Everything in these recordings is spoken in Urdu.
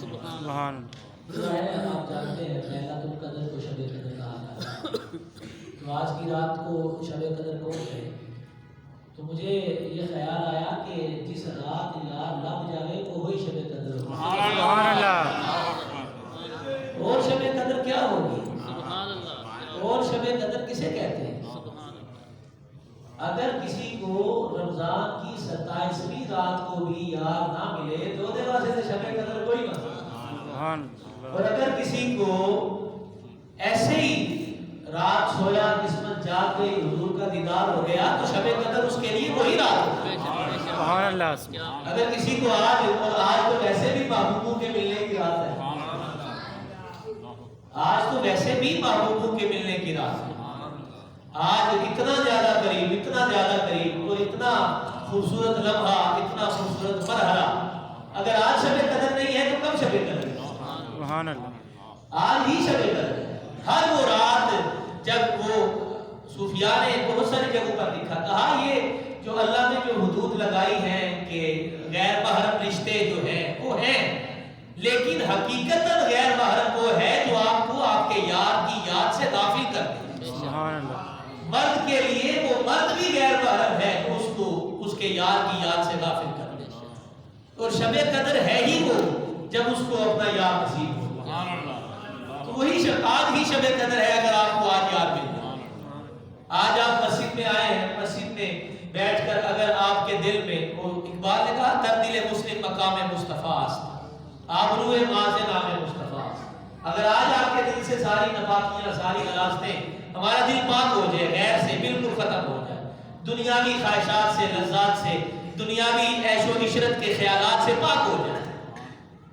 سبحان ظاہر آپ جانتے ہیں لیلۃ القدر کو شب قدر کہا جاتا ہے، تو آج کی رات کو شب قدر کون ہے؟ تو مجھے یہ خیال آیا کہ جس رات یار لگ جائے وہ وہی شب قدر ہوگی۔ سبحان اللہ، اور شب قدر کیا ہوگی؟ سبحان اللہ، اور شب قدر کسے کہتے ہیں؟ سبحان اللہ، اگر کسی کو رمضان کی 27ویں رات کو بھی یاد نہ ملے تو دے واسطے شب قدر کوئی نہ ہو۔ سبحان اور اگر کسی کو ایسے ہی رات سویا قسمت جاگ گئی حضور کا دیدار ہو گیا تو شب قدر اس کے لیے وہی رات ہو۔ بے شک بے شک، سبحان اللہ، کیا اگر کسی کو آج تو ویسے بھی محبوبوں کے ملنے کی رات ہے، آج تو ویسے بھی محبوبوں کے ملنے کی رات ہے، آج اتنا زیادہ قریب اور اتنا خوبصورت لمحہ، اتنا خوبصورت مرحلہ، اگر آج شب قدر نہیں ہے تو کب شب قدر ہے؟ سبحان اللہ، آج ہی شب قدر ہے۔ ہر وہ رات جب وہ صوفیاء نے بہت ساری جگہوں پر لکھا، کہا یہ جو اللہ نے جو حدود لگائی ہیں کہ غیر محرم رشتے جو ہیں وہ ہیں، لیکن حقیقتاً غیر محرم وہ ہے جو آپ کو آپ کے یار کی یاد سے غافل کر دے۔ سبحان اللہ، مرد کے لیے وہ مرد بھی غیر محرم ہے تو اس کو اس کے یار کی یاد سے غافل کر دے، اور شب قدر ہے ہی وہ جب اس کو اپنا یار نصیب ہو۔ تو وہی آج ہی شب قدر ہے اگر آپ کو آج یاد مل جائے۔ آج آپ مسجد میں آئے ہیں، مسجد میں بیٹھ کر اگر آپ کے دل میں، وہ اقبال نے کہا در دل مسلم مقام مصطفیٰ است، آبروء ماض نام مصطفیٰ است، اگر آج آپ کے دل سے ساری نفاقیاں، ساری غلاظتیں، ہمارا دل پاک ہو جائے، غیر سے بالکل ختم ہو جائے، دنیاوی خواہشات سے، لذات سے، دنیاوی عیش و عشرت کے خیالات سے پاک ہو جائے،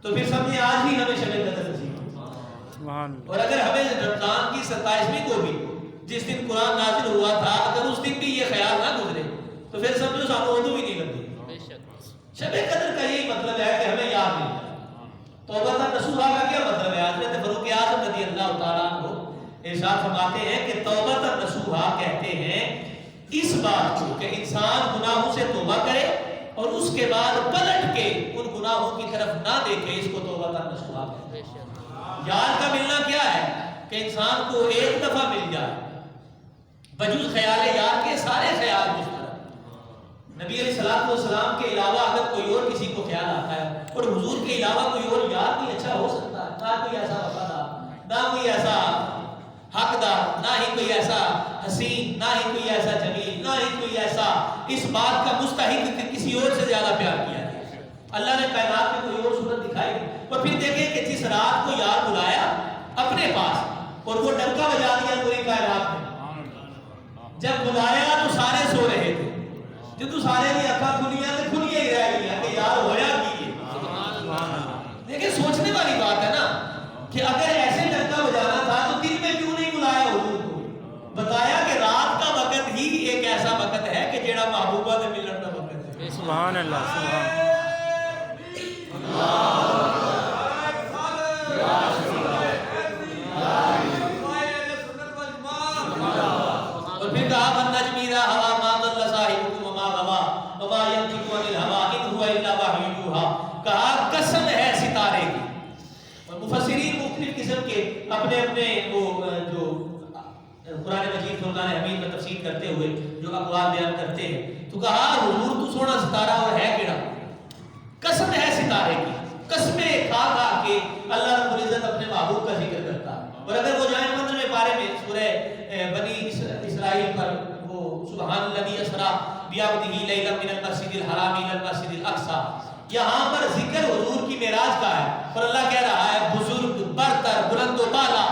تو پھر سمجھے آج ہی ہمیں شب قدر نصیب ہو۔ سبحان اور اگر ہمیں رمضان کی 27ویں کو بھی جس دن قرآن نازل ہوا تھا اگر اس دن بھی یہ خیال نہ گزرے تو پھر سمجھو سانو اردو بھی نہیں لگتی۔ بے شک، شب قدر کا یہی مطلب ہے کہ ہمیں یاد مل جائے۔ توبہ نصوحہ کا کیا مطلب ہے؟ حضرت فاروق اعظم رضی اللہ تعالیٰ عنہ ارشاد فرماتے ہیں کہ توبہ نصوحہ کہتے ہیں اس بات کو کہ انسان گناہوں سے توبہ کرے اور اس کے بعد پلٹ کے ان گناہوں کی طرف نہ دیکھے، اس کو توبہ نصوحہ کہتے ہیں۔ بے شک، یار کا ملنا کیا ہے کہ انسان کو ایک دفعہ مل جائے، بجوز خیال یار کے سارے خیال مشترک۔ نبی علیہ الصلوۃ والسلام کے علاوہ اگر کوئی اور کسی کو خیال آتا ہے اور حضور کے علاوہ کوئی اور یار بھی اچھا ہو سکتا ہے، نہ کوئی ایسا وفادار، نہ کوئی ایسا حقدار، نہ ہی کوئی ایسا حسین، نہ ہی کوئی ایسا جمیل، نہ ہی کوئی ایسا اس بات کا مستحق کہ کسی اور سے زیادہ پیار کیا جائے۔ اللہ نے کائنات میں کوئی اور صورت دکھائی اور پھر دیکھیں کہ جس رات کو یار بلایا اپنے پاس اور وہ ڈنکا بجا دیا پوری کائنات میں، جب بلایا تو سارے سو رہے تھے، جدو سارے کی اکھاں کھلیاں تو کھلیاں ہی رہ گئی کہ یار ہویا کی ہے۔ لیکن سوچنے والی بات ہے نا کہ اگر ایسے ڈنکا بجانا تھا تو دن میں کیوں نہیں بلایا حضور کو؟ بتایا کہ رات کا وقت ہی ایک ایسا وقت ہے کہ جیڑا محبوبہ دے ملن کا وقت ہے۔ سبحان اللہ، سبحان اور پھر کہا والنجم اذا ہوا ما ضل صاحبکم وما غوا وما ينطق عن الهوى ان هو الا وحی یوحی، کہا قسم ہے ستارے کی۔ اور مفسرین مختلف قسم کے اپنے اپنے وہ جو قرآن مجید فرقان حمید میں تفسیر کرتے ہوئے جو اقوال بیان کرتے ہیں، تو کہا حضور تو سونا ستارہ اور ہے کیڑا؟ قسم ہے ستارے کی، قسمیں کھا کھا کے اللہ رب العزت اپنے محبوب کا ذکر کرتا ہے۔ اور اگر وہ جائیں 15ویں پارے میں سورہ بنی اسرائیل پر وہ سبحان الذی اسری بعبدہ لیلا من المسجد الحرام الی المسجد الاقصی، یہاں پر ذکر حضور کی معراج کا ہے اور اللہ کہہ رہا ہے بزرگ برتر بلند و بالا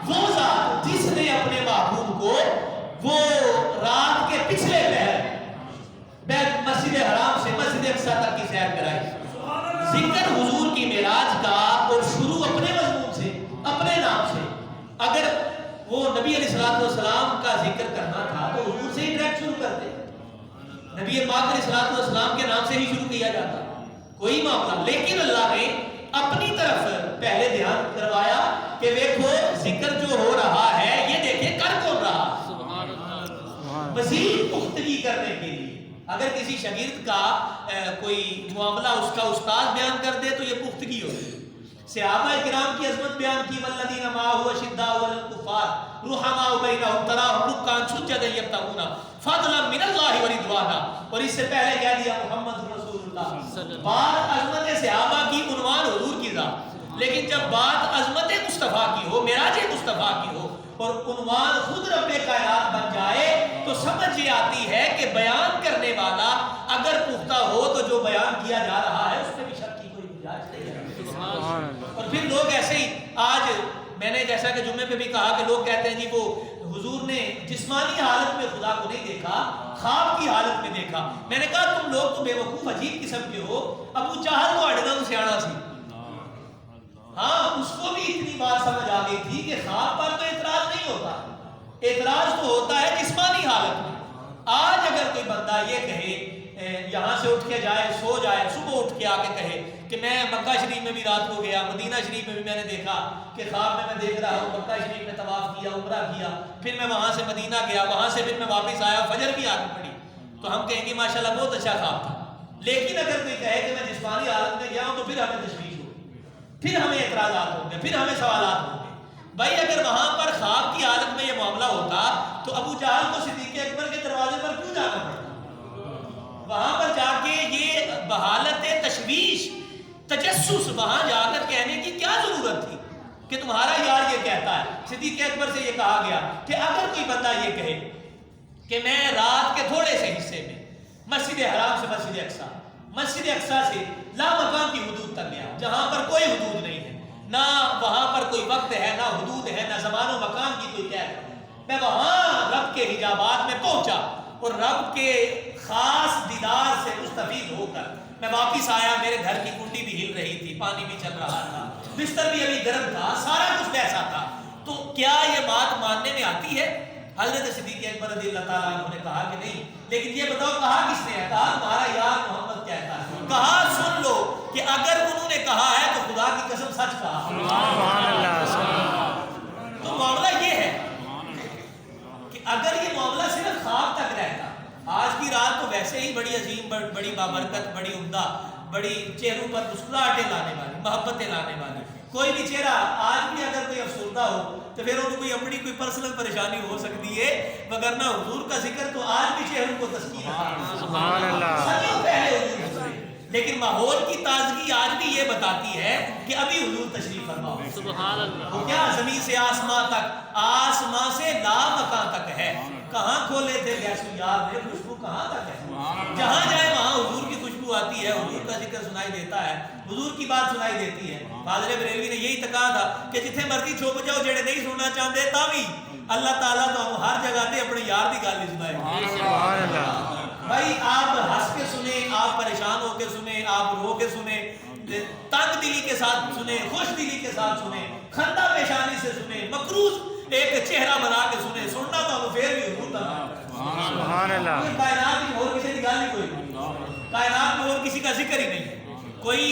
وہ ذات جس نے اپنے محبوب کو وہ رات کے پچھلے پہر مسجد حرام سے مسجد اقصی تک کی سیر کرائی۔ ذکر حضور کی معراج کا اور شروع اپنے مضمون سے، اپنے نام سے۔ اگر وہ نبی علیہ الصلوۃ والسلام کا ذکر کرنا تھا تو حضور سے ہی ڈائریکٹ شروع کرتے، نبی پاک علیہ الصلوۃ والسلام کے نام سے ہی شروع کیا جاتا، کوئی معاملہ۔ لیکن اللہ نے اپنی طرف پہلے دھیان کروایا کہ دیکھو ذکر جو ہو رہا ہے یہ دیکھیں کر کون رہا، سبحان اللہ، مزید پختگی کرنے کے لیے۔ اگر کسی شاگرد کا کوئی معاملہ اس کا استاد بیان کر دے تو یہ پختگی ہوگی، صحابہ کرام کی عظمت بیان کی، والذین معہ اشداء علی الکفار رحماء بینہم تراہم رکعا سجدا یبتغون فضلا من اللہ ورضوانا. اور اس سے پہلے کہہ دیا محمد رسول اللہ. بات عظمت صحابہ کی عنوان حضور کی ذات، لیکن جب بات عظمت مصطفیٰ کی ہو، معراج مصطفیٰ کی ہو اور عنوان خود رب کائنات بن جائے تو سمجھ یہ آتی ہے کہ بیان کرنے والا اگر پختہ ہو تو جو بیان کیا جا رہا ہے اس میں بھی شک کی کوئی گنجائش نہیں ہے. سبحان اللہ. اور پھر لوگ ایسے ہی، آج میں نے جیسا کہ جمعے پہ بھی کہا کہ لوگ کہتے ہیں جی وہ حضور نے جسمانی حالت میں خدا کو نہیں دیکھا، خواب کی حالت میں دیکھا. میں نے کہا تم لوگ تو بے وقوف عجیب قسم کے ہو. ابو جہل تو اڑنا تو سیاڑا سی، ہاں اس کو بھی اتنی بات سمجھ آ گئی تھی کہ خواب پر تو اعتراض نہیں ہوتا، اعتراض تو ہوتا ہے جسمانی حالت میں. آج اگر کوئی بندہ یہ کہے یہاں سے اٹھ کے جائے، سو جائے، صبح اٹھ کے آ کے کہے کہ میں مکہ شریف میں بھی رات کو گیا، مدینہ شریف میں بھی میں نے دیکھا کہ خواب میں دیکھ رہا ہوں مکہ شریف میں طواف کیا، عمرہ کیا، پھر میں وہاں سے مدینہ گیا، وہاں سے پھر میں واپس آیا، فجر بھی آ کے پڑھی، تو ہم کہیں گے ماشاءاللہ بہت اچھا خواب تھا. لیکن اگر کوئی کہے کہ میں جسمانی حالت میں گیا ہوں تو پھر ہمیں تشویش ہوگی، پھر ہمیں اعتراضات ہوں گے، پھر ہمیں سوالات ہوں گے. بھائی اگر وہاں پر خواب کی حالت میں یہ معاملہ ہوتا تو ابو جہل کو صدیق اکبر کے دروازے پر کیوں جانا پڑتا؟ وہاں پر جا کے یہ بحالت تشویش، تجسس، وہاں جا کر کہنے کی کیا ضرورت تھی کہ تمہارا یار یہ کہتا ہے. صدیق اکبر سے یہ کہا گیا کہ اگر کوئی بندہ یہ کہے کہ میں رات کے تھوڑے سے حصے میں مسجد حرام سے مسجد اقصیٰ سے لامکان کی حدود تک گیا جہاں پر کوئی حدود نہیں ہے، نہ وہاں پر کوئی وقت ہے، نہ حدود ہے، نہ زمان و مکان کی کوئی قید ہے، میں وہاں رب کے حجابات میں پہنچا اور رب کے خاص دیدار سے مستفید ہو کر میں واپس آیا، میرے گھر کی کنڈی بھی ہل رہی تھی، پانی بھی چل رہا تھا، بستر بھی ابھی گرم تھا، سارا کچھ ویسا تھا، تو کیا یہ بات ماننے میں آتی ہے؟ حضرت صدیق اکبر رضی اللہ تعالیٰ عنہ نے کہا کہ نہیں. لیکن یہ بتاؤ کہا کس نے ہے؟ کہا تمہارا یار محمد کہتا ہے. کہا سن لو کہ اگر انہوں نے کہا ہے تو خدا کی قسم سچ کہا. سبحان اللہ. تو معاملہ یہ ہے کہ اگر یہ معاملہ صرف خواب تک رہتا، آج کی رات تو ویسے ہی بڑی عظیم، بڑی بابرکت، بڑی عمدہ، بڑی چہروں پر مسکراہٹیں لانے والی، محبتیں لانے والی. کوئی بھی چہرہ آج بھی اگر کوئی افسردہ ہو تو پھر انہوں کوئی اپنی کوئی پرسنل پریشانی ہو سکتی ہے، وگرنہ حضور کا ذکر تو آج بھی چہروں کو تسکین ہے. سبحان اللہ. صدیوں پہلے حضور گزرے، لیکن ماحول کی تازگی آج بھی یہ بتاتی ہے کہ ابھی حضور تشریف فرما ہو. سبحان اللہ. وہ کیا زمین سے آسمان تک، آسمان سے لامکان تک ہے. کہاں کھولے تھے گیسو یار نے، خوشبو کہاں تک ہے. جہاں جائے وہاں حضور کی خوشبو آتی ہے، حضور کا ذکر سنائی دیتا ہے، حضور کی بات سنائی دیتی ہے. فاضل بریلوی نے یہی کہا تھا کہ جتنے مرضی چھپ جاؤ، جڑے نہیں سننا چاہتے تاوی اللہ تعالیٰ تو ہر جگہ تے اپنے یار دی گل نہیں سنائے. سبحان اللہ. بھائی آپ ہنس کے سنیں، آپ پریشان ہو کے سنیں، آپ رو کے سنیں، تنگ دلی کے ساتھ سنیں، خوش دلی کے ساتھ سنیں، خندہ پیشانی سے سنیں، مکروز ایک چہرہ بنا کے سنیں، سننا تو پھر بھی حضور تک. سبحان اللہ. کائنات میں اور کسی کی گل نہیں، کوئی کائنات میں اور کسی کا ذکر ہی نہیں. کوئی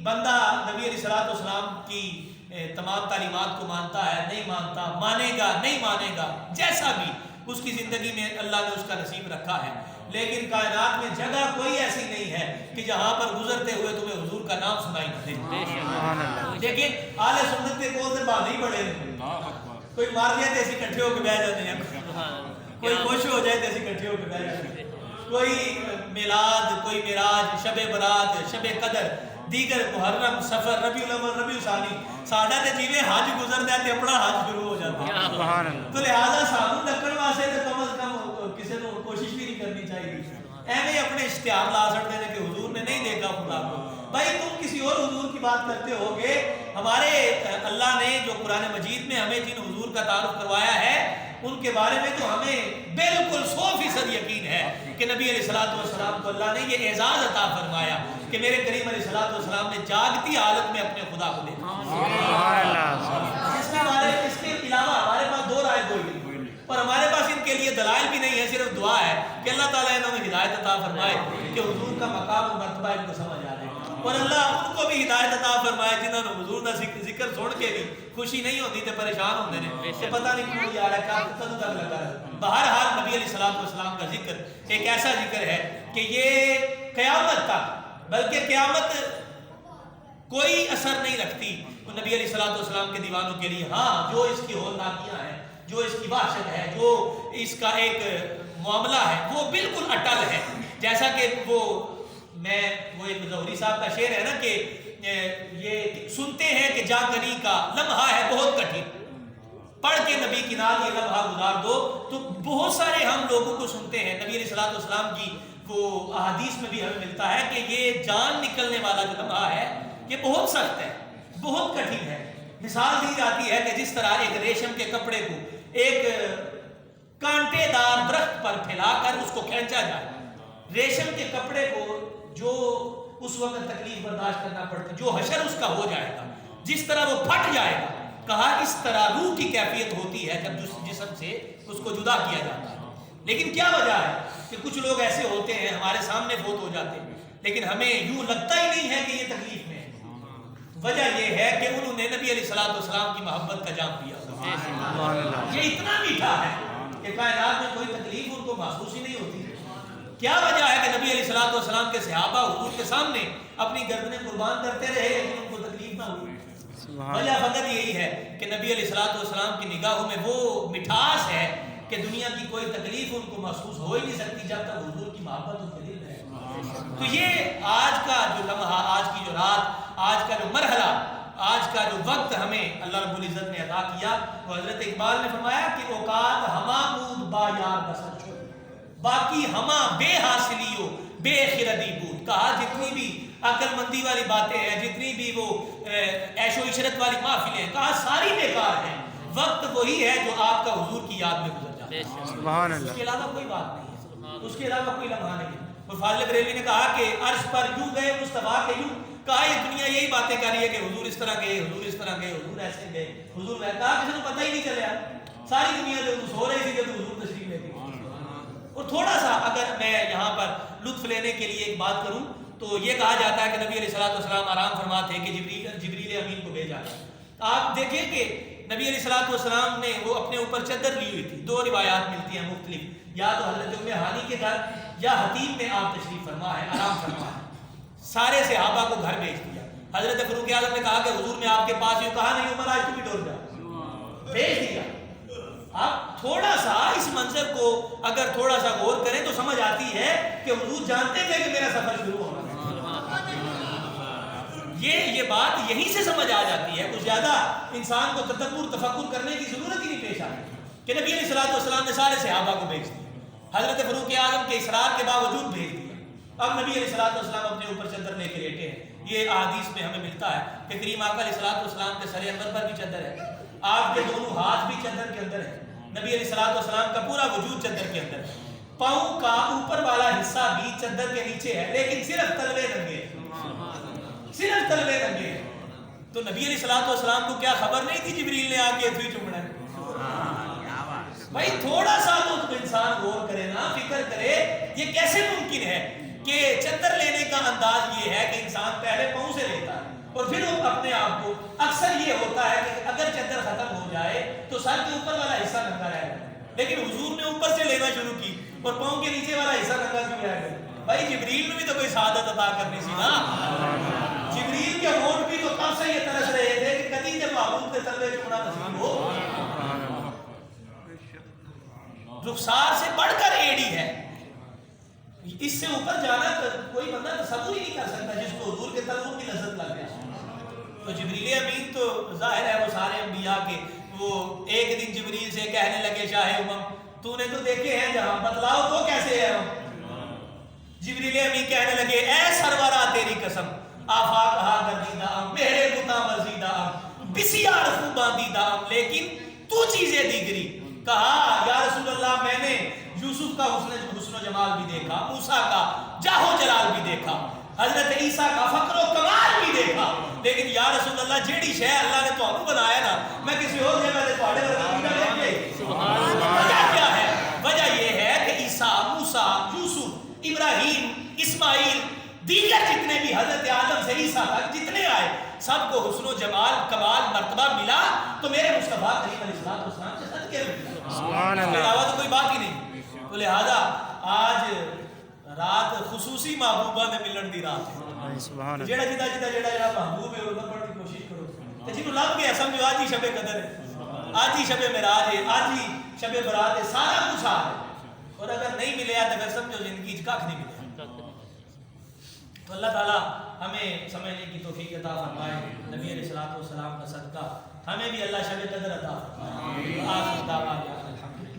بندہ نبی علیہ السلام کی تمام تعلیمات کو مانتا ہے، نہیں مانتا، مانے گا نہیں مانے گا، جیسا بھی اس کی زندگی میں اللہ نے اس کا نصیب رکھا ہے. لیکن کائنات میں جگہ کوئی ایسی نہیں ہے کہ جہاں پر گزرتے ہوئے تمہیں حضور کا نام سنائی دے. سبحان اللہ. لیکن اہل سنت کے کول سے بات نہیں پڑے، کوئی مار دیا تو اسی اکٹھے ہو کے بیٹھ جاتے ہیں، کوئی خوش ہو جائے تو اسی اکٹھے ہو کے بیٹھ جاتے ہیں. کوئی میلاد، کوئی معراج، شب برات، شب قدر، دیگر محرم، سفر، ربیع الاول، ربیع ثانی، ساڈا تے جیویں حج گزردا ہے تے اپنا حج شروع ہو جاتا ہے. سبحان اللہ. تو لہذا سانوں ڈکن واسطے تے کم از کم کسی نے کوشش بھی نہیں کرنی چاہیے. ایویں اپنے اشتہار لا سکتے ہیں کہ حضور نے نہیں دیکھا خدا کو. بھائی تم کسی اور حضور کی بات کرتے ہو گے. ہمارے اللہ نے جو قرآن مجید میں ہمیں جن حضور کا تعارف کروایا ہے ان کے بارے میں تو ہمیں بالکل 100% یقین ہے کہ نبی علیہ السلام کو اللہ نے یہ اعزاز عطا فرمایا کہ میرے کریم علیہ السلام نے جاگتی حالت میں اپنے خدا کو دیکھا. سبحان اللہ. اس کے علاوہ ہمارے پاس دو رائے کوئی نہیں، اور ہمارے پاس ان کے لیے دلائل بھی نہیں ہے، صرف دعا ہے کہ اللہ تعالیٰ انہوں نے ہدایت عطا فرمائے کہ حضور کا مقام و مرتبہ ان کو سمجھ آ جائے، اور اللہ ان کو بھی ہدایت عطا فرمائے جنہوں نے حضور کا ذکر سن کے بھی خوشی نہیں ہوتی تے پریشان ہوتے ہیں کہ پتہ نہیں کیوں یار ہے کب تک لگا رہا. بہرحال نبی علیہ السلام کا ذکر ایک ایسا ذکر ہے کہ یہ قیامت تک، بلکہ قیامت کوئی اثر نہیں رکھتی تو نبی علیہ الصلوۃ والسلام کے دیوانوں کے لیے ہاں جو اس کی ہولناکیاں ہیں، جو اس کی وحشت ہے، جو اس کا ایک معاملہ ہے وہ بالکل اٹل ہے. جیسا کہ وہ ایک ظہوری صاحب کا شعر ہے نا کہ یہ سنتے ہیں کہ جاگنی کا لمحہ ہے بہت کٹھن، پڑھ کے نبی کی نال یہ لمحہ گزار دو. تو بہت سارے ہم لوگوں کو سنتے ہیں، نبی علیہ الصلوۃ والسلام کی وہ احادیث میں بھی ہمیں ملتا ہے کہ یہ جان نکلنے والا جو لمحہ ہے یہ بہت سخت ہے، بہت کٹھن ہے. مثال دی جاتی ہے کہ جس طرح ایک ریشم کے کپڑے کو ایک کانٹے دار درخت پر پھیلا کر اس کو کھینچا جائے، ریشم کے کپڑے کو جو اس وقت تکلیف برداشت کرنا پڑتا، جو حشر اس کا ہو جائے گا، جس طرح وہ پھٹ جائے گا، کہا اس طرح روح کی کیفیت ہوتی ہے جب جسم سے اس کو جدا کیا جاتا ہے. لیکن کیا وجہ ہے کہ کچھ لوگ ایسے ہوتے ہیں ہمارے سامنے فوت ہو جاتے ہیں لیکن ہمیں یوں لگتا ہی نہیں ہے کہ یہ تکلیف میں ہے. وجہ یہ ہے کہ انہوں نے نبی علیہ الصلوۃ والسلام کی محبت کا جام پیا. یہ اتنا میٹھا ہے کہ کائنات میں کوئی تکلیف ان کو محسوس ہی نہیں ہوتی. کیا وجہ ہے کہ نبی علیہ الصلوۃ والسلام کے صحابہ حضور کے سامنے اپنی گردنیں قربان کرتے رہے لیکن ان کو تکلیف نہ ہوئی؟ وجہ فقط یہی ہے کہ نبی علیہ الصلوۃ والسلام کی نگاہوں میں وہ مٹھاس ہے کہ دنیا کی کوئی تکلیف ان کو محسوس ہو ہی نہیں سکتی جب تک حضور کی محبت ان کے دل میں ہے. تو یہ آج کا جو لمحہ، آج کی جو رات، آج کا جو مرحلہ، آج کا جو وقت ہمیں اللہ رب العزت نے عطا کیا، تو حضرت اقبال نے فرمایا کہ اوقات ہما بود با یار بسر چھو، باقی ہما بے حاصلیو بے خردی بود. کہا جتنی بھی عقل مندی والی باتیں ہیں، جتنی بھی وہ عیش و عشرت والی محفلیں ہیں، کہا ساری بیکار ہیں. وقت وہی ہے جو آپ کا حضور کی یاد میں گزر جاتا ہے، سبحان اللہ. اس کے علاوہ کوئی بات نہیں ہے، اس کے علاوہ کوئی لمحہ نہیں ہے. فاضل بریلوی نے کہا کہ عرش پر یوں گئے مصطفیٰ کے یوں، کہا یہ دنیا یہی باتیں کر رہی ہے کہ حضور اس طرح گئے، حضور اس طرح گئے، حضور ایسے گئے، حضور ویسے. کہا کسی کو پتہ ہی نہیں چلیا، ساری دنیا جو سو رہی تھی جب حضور تشریف لے گئے. اور تھوڑا سا اگر میں یہاں پر لطف لینے کے لیے ایک بات کروں تو یہ کہا جاتا ہے کہ نبی علیہ الصلوۃ والسلام آرام فرما تھے کہ جبریل امین کو بھیجا. آپ دیکھیں کہ نبی علیہ الصلوۃ والسلام نے وہ اپنے اوپر چادر لی ہوئی تھی. دو روایات ملتی ہیں مختلف، یا تو حضرت ام ہانی کے گھر یا حتیم میں آپ تشریف فرما ہے، آرام فرما ہے. سارے صحابہ کو گھر بھیج دیا. حضرت فاروق اعظم نے کہا کہ حضور میں آپ کے پاس یوں، کہا نہیں عمر آج تو بھی ڈر جا، بھیج دیا. آپ تھوڑا سا اس منظر کو اگر تھوڑا سا غور کریں تو سمجھ آتی ہے کہ حضور جانتے تھے کہ میرا سفر شروع ہونا ہے. یہ بات یہیں سے سمجھ آ جاتی ہے. کچھ زیادہ انسان کو تدبر تفکر کرنے کی ضرورت ہی نہیں پیش آئی کہ نبی علیہ الصلوۃ والسلام نے سارے صحابہ کو بھیج دیا. حضرت فاروق اعظم کے اصرار کے باوجود بھیج دیا. اب نبی علیہ الصلوۃ والسلام اپنے اوپر چادر لے کے لیٹے ہیں. یہ احادیث میں ہمیں ملتا ہے کہ کریم آقا علیہ الصلوۃ والسلام کے سر انور پر بھی چادر ہے، آپ کے دونوں ہاتھ بھی چادر کے اندر ہے. نبی علیہ الصلوۃ والسلام کا پورا وجود چادر کے اندر ہے. پاؤں کا اوپر والا حصہ بھی چادر کے نیچے ہے لیکن صرف تلوے ننگے ہیں، صرف تلوے ننگے ہیں. تو نبی علیہ الصلوۃ والسلام کو کیا خبر نہیں تھی جبریل نے آ کے اتوی چومنا ہے؟ بھائی تھوڑا سا تو انسان غور کرے نا، فکر کرے. یہ کیسے ممکن ہے کہ چادر لینے کا انداز یہ ہے کہ انسان پہلے پاؤں سے لیتا ہے اور پھر وہ اپنے آپ کو، اکثر یہ ہوتا ہے کہ اگر چادر ختم ہو جائے تو سر کے اوپر والا حصہ ننگا رہ گیا، لیکن حضور نے اوپر سے لینا شروع کی اور پاؤں کے نیچے والا حصہ ننگا کیوں رہ گیا؟ بھائی جبریل نے بھی تو کوئی سعادت عطا کرنی سی نا. جبریل کے ہونٹ بھی تو کب سے یہ ترس رہے تھے کہ کبھی جب محبوب کے تلوے چومنا نصیب ہو. رخسار سے بڑھ کر ایڑی ہے، اس سے اوپر جانا کوئی بندہ تصور ہی نہیں کر سکتا جس کو حضور کے تلووں کی لذت لگ جائے. تو جبریل امین تو ظاہر ہے وہ سارے انبیاء کے، وہ ایک دن جبریل سے کہنے لگے شاہ امم تو نے تو دیکھے ہیں جہاں، بتلاؤ تو کیسے ہے ہم. جبریل امین کہنے لگے اے سرورا تیری قسم آفاق ہا گردیدہ ام میرے بتا مرزیدہ ام بسیار خوباں دیدہ ام لیکن تو چیزیں دیگری. کہا یا رسول اللہ میں نے یوسف کا حسن و جمال بھی دیکھا، موسیٰ کا جاہ و جلال بھی دیکھا، حضرت عیسیٰ کا فقر و کمال بھی دیکھا، لیکن یا رسول اللہ جیڑی شے اللہ نے تو آپ کو بنایا نا میں کسی اور جگہ سے پہاڑے ورگا بھی دیکھ گئی. وجہ کیا ہے؟ وجہ یہ ہے کہ عیسیٰ، موسیٰ، یوسف، ابراہیم، اسماعیل، دیگر جتنے بھی حضرت آدم سے عیسیٰ تک جتنے آئے سب کو حسن و جمال کمال مرتبہ ملا تو میرے مصطفیٰ کریم علیہ السلام سے صدقے میں ملا. سبحان اس کے اللہ. علاوہ تو کوئی بات ہی نہیں. تو لہذا آج رات خصوصی محبوبہ نے ملن دی رات ہے. سبحان جڑا جدا جدا جڑا محبوب ہے وہ پڑھنے کی کوشش کرو تے جنوں لب گیا سمجھو آج ہی شب قدر ہے، آج ہی شب معراج ہے، آج ہی شب برات ہے، سارا کچھ آ ہے، اور اگر نہیں ملیا تو پھر سمجھو زندگی چ کھ نہیں ملیا۔ تو اللہ تعالیٰ ہمیں سمجھنے کی توفیق عطا فرمائے، نبی علیہ الصلوۃ والسلام کا صدقہ ہمیں بھی اللہ شب قدر عطا فرمائے۔ آخر دعوانا الحمدللہ۔